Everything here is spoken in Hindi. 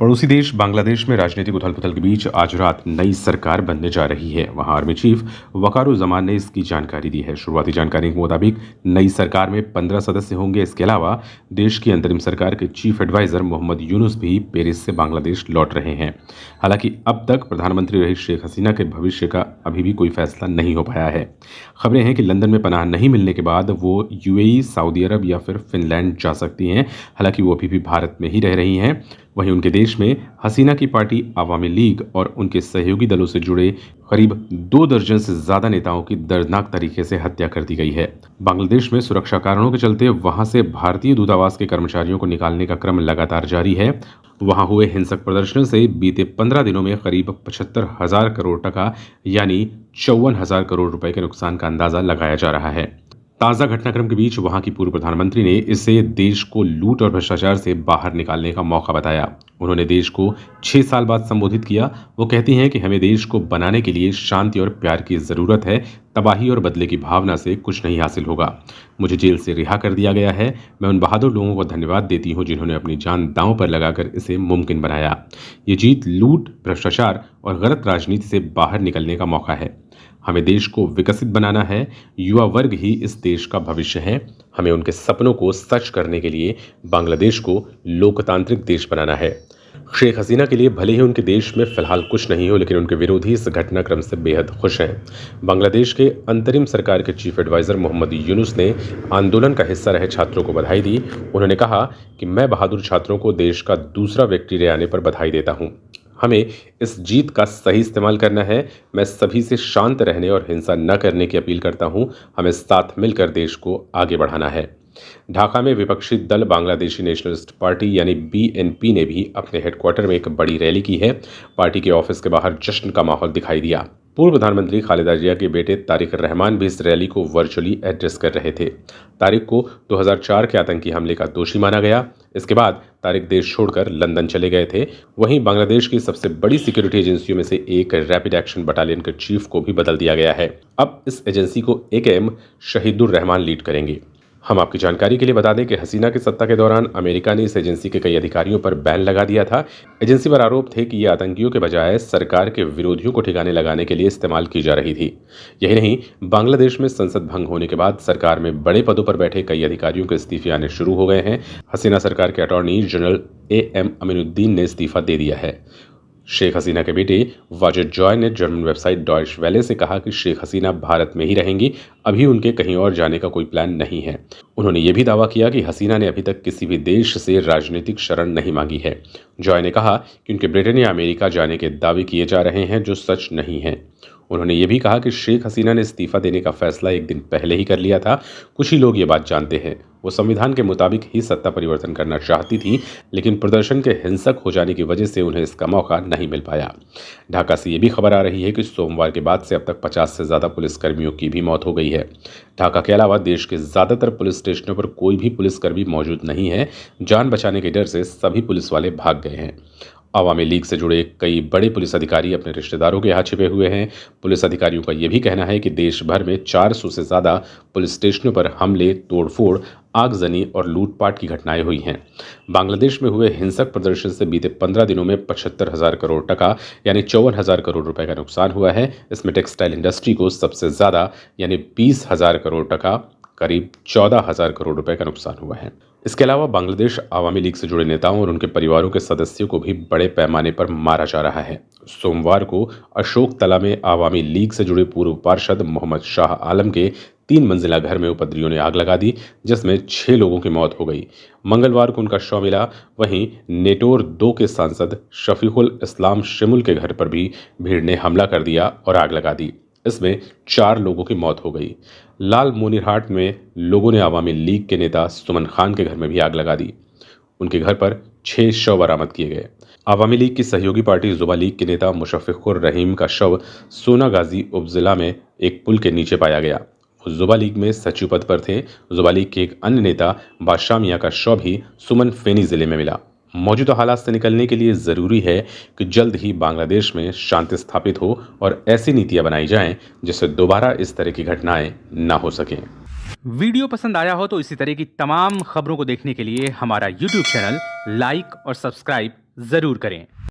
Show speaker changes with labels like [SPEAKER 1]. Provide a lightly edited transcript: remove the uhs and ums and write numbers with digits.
[SPEAKER 1] पड़ोसी देश बांग्लादेश में राजनीतिक उथल-पुथल के बीच आज रात नई सरकार बनने जा रही है। वहां आर्मी चीफ वकारुज्जमान ने इसकी जानकारी दी है। शुरुआती जानकारी के मुताबिक नई सरकार में 15 सदस्य होंगे। इसके अलावा देश की अंतरिम सरकार के चीफ एडवाइजर मोहम्मद यूनुस भी पेरिस से बांग्लादेश लौट रहे हैं। हालांकि अब तक प्रधानमंत्री रही शेख हसीना के भविष्य का अभी भी कोई फैसला नहीं हो पाया है। खबरें हैं कि लंदन में पनाह नहीं मिलने के बाद वो यूएई, सऊदी अरब या फिर फिनलैंड जा सकती हैं। हालांकि वो अभी भी भारत में ही रह रही हैं। वहीं उनके देश में हसीना की पार्टी आवामी लीग और उनके सहयोगी दलों से जुड़े करीब 2 दर्जन से ज्यादा नेताओं की दर्दनाक तरीके से हत्या कर दी गई है। बांग्लादेश में सुरक्षा कारणों के चलते वहां से भारतीय दूतावास के कर्मचारियों को निकालने का क्रम लगातार जारी है। वहां हुए हिंसक प्रदर्शन से बीते 15 दिनों में करीब 75,000 करोड़ टका यानी 54,000 करोड़ रुपए के नुकसान का अंदाजा लगाया जा रहा है। ताजा घटनाक्रम के बीच वहां की पूर्व प्रधानमंत्री ने इसे देश को लूट और भ्रष्टाचार से बाहर निकालने का मौका बताया। उन्होंने देश को 6 साल बाद संबोधित किया। वो कहती हैं कि हमें देश को बनाने के लिए शांति और प्यार की जरूरत है। तबाही और बदले की भावना से कुछ नहीं हासिल होगा। मुझे जेल से रिहा कर दिया गया है। मैं उन बहादुर लोगों को धन्यवाद देती हूं जिन्होंने अपनी जान दांव पर लगाकर इसे मुमकिन बनाया। ये जीत लूट, भ्रष्टाचार और गलत राजनीति से बाहर निकलने का मौका है। हमें देश को विकसित बनाना है। युवा वर्ग ही इस देश का भविष्य है। हमें उनके सपनों को सच करने के लिए बांग्लादेश को लोकतांत्रिक देश बनाना है। शेख हसीना के लिए भले ही उनके देश में फिलहाल कुछ नहीं हो, लेकिन उनके विरोधी इस घटनाक्रम से बेहद खुश हैं। बांग्लादेश के अंतरिम सरकार के चीफ एडवाइजर मोहम्मद यूनुस ने आंदोलन का हिस्सा रहे छात्रों को बधाई दी। उन्होंने कहा कि मैं बहादुर छात्रों को देश का दूसरा विक्ट्री आने पर बधाई देता हूं। हमें इस जीत का सही इस्तेमाल करना है। मैं सभी से शांत रहने और हिंसा न करने की अपील करता हूं। हमें साथ मिलकर देश को आगे बढ़ाना है। ढाका में विपक्षी दल बांग्लादेशी नेशनलिस्ट पार्टी यानी बीएनपी ने भी अपने हेडक्वार्टर में एक बड़ी रैली की है। पार्टी के ऑफिस के बाहर जश्न का माहौल दिखाई दिया। पूर्व प्रधानमंत्री खालिदा जिया के बेटे तारिक रहमान भी इस रैली को वर्चुअली एड्रेस कर रहे थे। तारिक को 2004 के आतंकी हमले का दोषी माना गया। इसके बाद तारिक देश छोड़कर लंदन चले गए थे। वहीं बांग्लादेश की सबसे बड़ी सिक्योरिटी एजेंसियों में से एक रैपिड एक्शन बटालियन के चीफ को भी बदल दिया गया है। अब इस एजेंसी को एकेएम शहीदुर रहमान लीड करेंगे। हम आपकी जानकारी के लिए बता दें कि हसीना की सत्ता के दौरान अमेरिका ने इस एजेंसी के कई अधिकारियों पर बैन लगा दिया था। एजेंसी पर आरोप थे कि ये आतंकियों के बजाय सरकार के विरोधियों को ठिकाने लगाने के लिए इस्तेमाल की जा रही थी। यही नहीं, बांग्लादेश में संसद भंग होने के बाद सरकार में बड़े पदों पर बैठे कई अधिकारियों के इस्तीफे आने शुरू हो गए हैं। हसीना सरकार के अटॉर्नी जनरल एएम अमीनुद्दीन ने इस्तीफा दे दिया है। शेख हसीना के बेटे वाजिद जॉय ने जर्मन वेबसाइट डॉयश वेले से कहा कि शेख हसीना भारत में ही रहेंगी। अभी उनके कहीं और जाने का कोई प्लान नहीं है। उन्होंने ये भी दावा किया कि हसीना ने अभी तक किसी भी देश से राजनीतिक शरण नहीं मांगी है। जॉय ने कहा कि उनके ब्रिटेन या अमेरिका जाने के दावे किए जा रहे हैं जो सच नहीं है। उन्होंने ये भी कहा कि शेख हसीना ने इस्तीफा देने का फैसला एक दिन पहले ही कर लिया था। कुछ ही लोग ये बात जानते हैं। वो संविधान के मुताबिक ही सत्ता परिवर्तन करना चाहती थी, लेकिन प्रदर्शन के हिंसक हो जाने की वजह से उन्हें इसका मौका नहीं मिल पाया। ढाका से ये भी खबर आ रही है कि सोमवार के बाद से अब तक 50 से ज्यादा पुलिसकर्मियों की भी मौत हो गई है। ढाका के अलावा देश के ज्यादातर पुलिस स्टेशनों पर कोई भी पुलिसकर्मी मौजूद नहीं है। जान बचाने के डर से सभी पुलिस वाले भाग गए हैं। आवामी लीग से जुड़े कई बड़े पुलिस अधिकारी अपने रिश्तेदारों के यहाँ छिपे हुए हैं। पुलिस अधिकारियों का यह भी कहना है कि देश भर में 400 से ज्यादा पुलिस स्टेशनों पर हमले, तोड़फोड़, आगजनी और लूटपाट की घटनाएं हुई हैं। बांग्लादेश में हुए हिंसक प्रदर्शन से बीते 15 दिनों में 75,000 करोड़ टका यानी 54,000 करोड़ रुपए का नुकसान हुआ है। इसमें टेक्सटाइल इंडस्ट्री को सबसे ज्यादा यानी 20,000 करोड़ टका करीब 14,000 करोड़ रुपए का नुकसान हुआ है। इसके अलावा बांग्लादेश आवामी लीग से जुड़े नेताओं और उनके परिवारों के सदस्यों को भी बड़े पैमाने पर मारा जा रहा है। सोमवार को अशोक तला में आवामी लीग से जुड़े पूर्व पार्षद मोहम्मद शाह आलम के 3 मंजिला घर में उपद्रवियों ने आग लगा दी, जिसमें 6 लोगों की मौत हो गई। मंगलवार को उनका शव मिला। वहीं नेटोर 2 के सांसद शफीकुल इस्लाम शिमुल के घर पर भी भीड़ ने हमला कर दिया और आग लगा दी। इसमें 4 लोगों की मौत हो गई। लाल मोनिरहाट में लोगों ने आवामी लीग के नेता सुमन खान के घर में भी आग लगा दी। उनके घर पर 6 शव बरामद किए गए। आवामी लीग की सहयोगी पार्टी जुबा लीग के नेता मुशफ़िकुर रहीम का शव सोनागाजी उपजिला में एक पुल के नीचे पाया गया। वो जुबा लीग में सचिव पद पर थे। जुबा लीग के एक अन्य नेता बादशाह मियां का शव भी सुमन फेनी जिले में मिला। मौजूदा हालात से निकलने के लिए जरूरी है कि जल्द ही बांग्लादेश में शांति स्थापित हो और ऐसी नीतियां बनाई जाएं जिससे दोबारा इस तरह की घटनाएं न हो सकें।
[SPEAKER 2] वीडियो पसंद आया हो तो इसी तरह की तमाम खबरों को देखने के लिए हमारा YouTube चैनल लाइक और सब्सक्राइब जरूर करें।